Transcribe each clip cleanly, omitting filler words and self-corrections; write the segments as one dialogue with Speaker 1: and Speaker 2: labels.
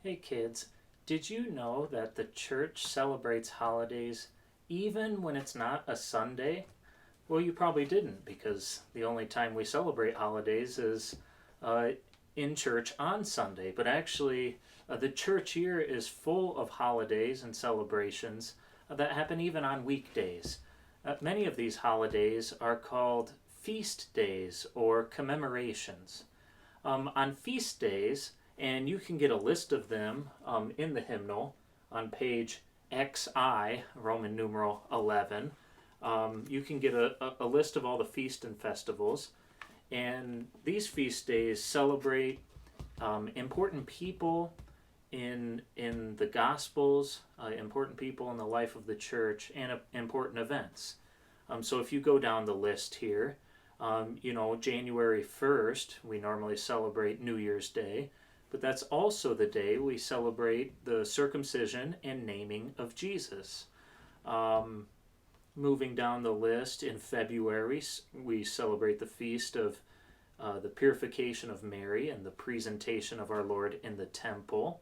Speaker 1: Hey kids, did you know that the church celebrates holidays even when it's not a Sunday? Well, you probably didn't, because the only time we celebrate holidays is uh, in church on Sunday. But actually, the church year is full of holidays and celebrations that happen even on weekdays. Many of these holidays are called feast days or commemorations. On feast days, and you can get a list of them in the hymnal on page XI, Roman numeral 11. You can get a list of all the feast and festivals, and these feast days celebrate important people in the Gospels, important people in the life of the church, and important events. So if you go down the list here, January 1st, we normally celebrate New Year's Day, but that's also the day we celebrate the circumcision and naming of Jesus. Um, Moving down the list, in February, we celebrate the feast of the purification of Mary and the presentation of our Lord in the temple.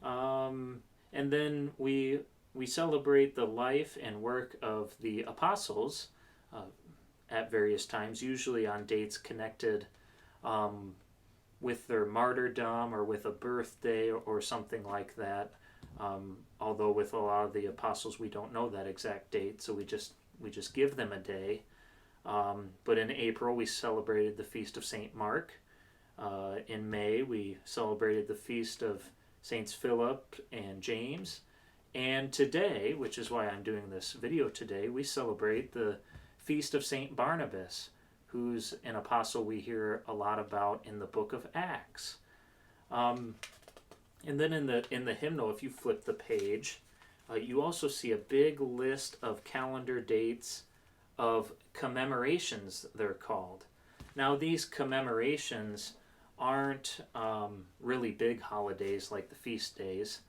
Speaker 1: And then we celebrate the life and work of the apostles at various times, usually on dates connected um, with their martyrdom or with a birthday or something like that. Although with a lot of the apostles, we don't know that exact date, so we just give them a day. But in April, we celebrated the feast of Saint Mark. In May, we celebrated the feast of Saints Philip and James. And today, which is why I'm doing this video today, we celebrate the feast of Saint Barnabas, who's an apostle we hear a lot about in the book of Acts. And then in the hymnal, if you flip the page, you also see a big list of calendar dates of commemorations, they're called. Now, these commemorations aren't really big holidays like the feast days.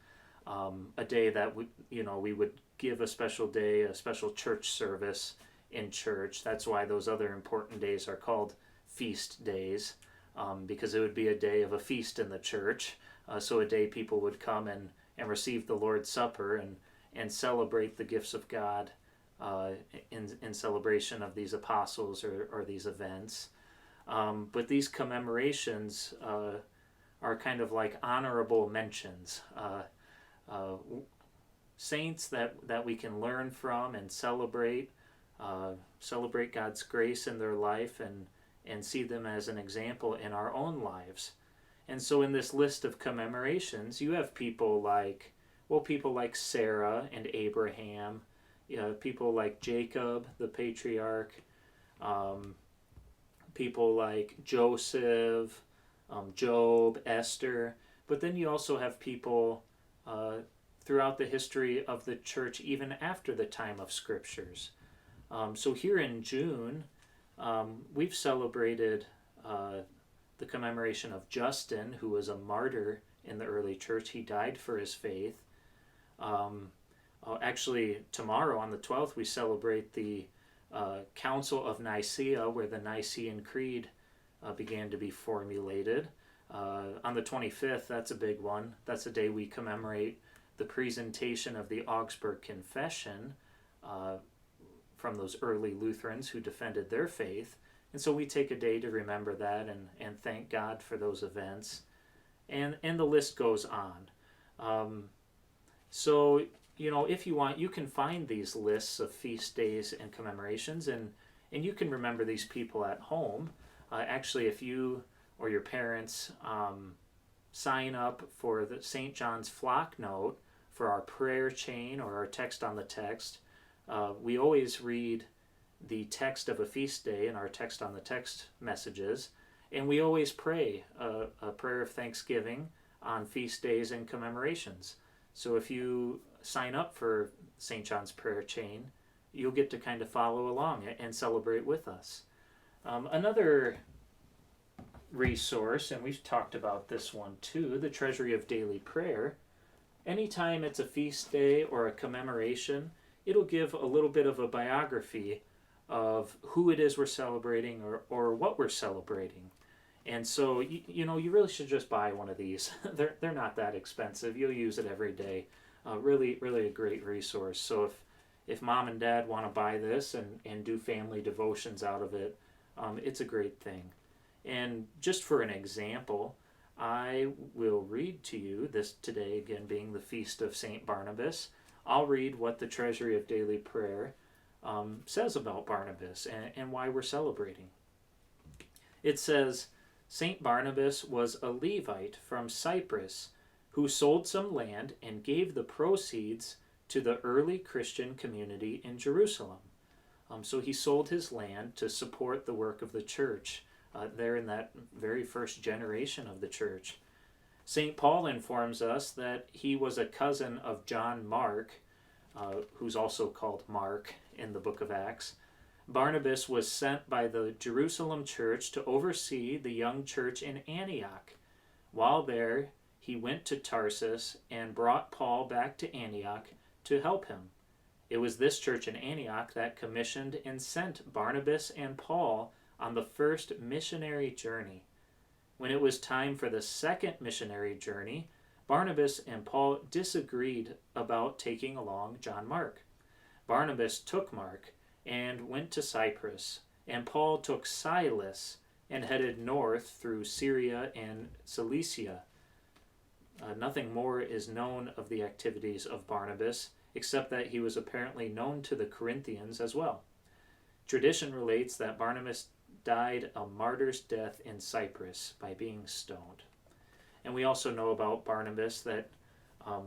Speaker 1: A day that we would give a special day, a special church service in church. That's why those other important days are called feast days, because it would be a day of a feast in the church. So a day people would come and receive the Lord's Supper and celebrate the gifts of God in celebration of these apostles or these events. But these commemorations are kind of like honorable mentions. Saints that we can learn from and celebrate God's grace in their life and see them as an example in our own lives. And so in this list of commemorations, you have people like Sarah and Abraham, people like Jacob, the patriarch, people like Joseph, Job, Esther. But then you also have people throughout the history of the church, even after the time of scriptures. So here in June, we've celebrated the commemoration of Justin, who was a martyr in the early church. He died for his faith. Actually, tomorrow on the 12th, we celebrate the Council of Nicaea, where the Nicene Creed began to be formulated. On the 25th, that's a big one. That's the day we commemorate the presentation of the Augsburg Confession from those early Lutherans who defended their faith. And so we take a day to remember that and thank God for those events. And the list goes on. So, if you want, you can find these lists of feast days and commemorations, and you can remember these people at home. Actually, if you or your parents sign up for the St. John's Flock Note for our prayer chain or our text on the text, we always read the text of a feast day in our text on the text messages, and we always pray a prayer of thanksgiving on feast days and commemorations. So if you sign up for St. John's prayer chain, you'll get to kind of follow along and celebrate with us. Another resource, and we've talked about this one too, the Treasury of Daily Prayer. Anytime it's a feast day or a commemoration, it'll give a little bit of a biography of who it is we're celebrating or what we're celebrating. And so you really should just buy one of these. They're not that expensive. You'll use it every day. Really a great resource. So if mom and dad want to buy this and do family devotions out of it, it's a great thing. And just for an example, I will read to you this today, again being the feast of St. Barnabas. I'll read what the Treasury of Daily Prayer says about Barnabas and why we're celebrating. It says, St. Barnabas was a Levite from Cyprus who sold some land and gave the proceeds to the early Christian community in Jerusalem. So he sold his land to support the work of the church there in that very first generation of the church. St. Paul informs us that he was a cousin of John Mark, who's also called Mark in the book of Acts. Barnabas was sent by the Jerusalem church to oversee the young church in Antioch. While there, he went to Tarsus and brought Paul back to Antioch to help him. It was this church in Antioch that commissioned and sent Barnabas and Paul on the first missionary journey. When it was time for the second missionary journey, Barnabas and Paul disagreed about taking along John Mark. Barnabas took Mark and went to Cyprus, and Paul took Silas and headed north through Syria and Cilicia. Nothing more is known of the activities of Barnabas, except that he was apparently known to the Corinthians as well. Tradition relates that Barnabas died a martyr's death in Cyprus by being stoned. And we also know about Barnabas that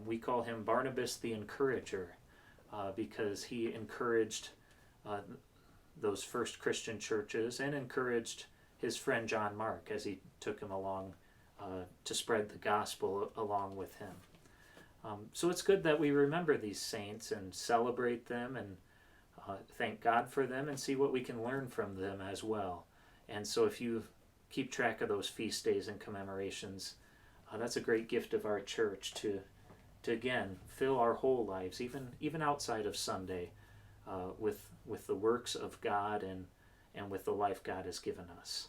Speaker 1: we call him Barnabas the Encourager, because he encouraged those first Christian churches and encouraged his friend John Mark as he took him along to spread the gospel along with him. So it's good that we remember these saints and celebrate them and thank God for them and see what we can learn from them as well. And so if you keep track of those feast days and commemorations, that's a great gift of our church to again fill our whole lives, even outside of Sunday, with the works of God and with the life God has given us.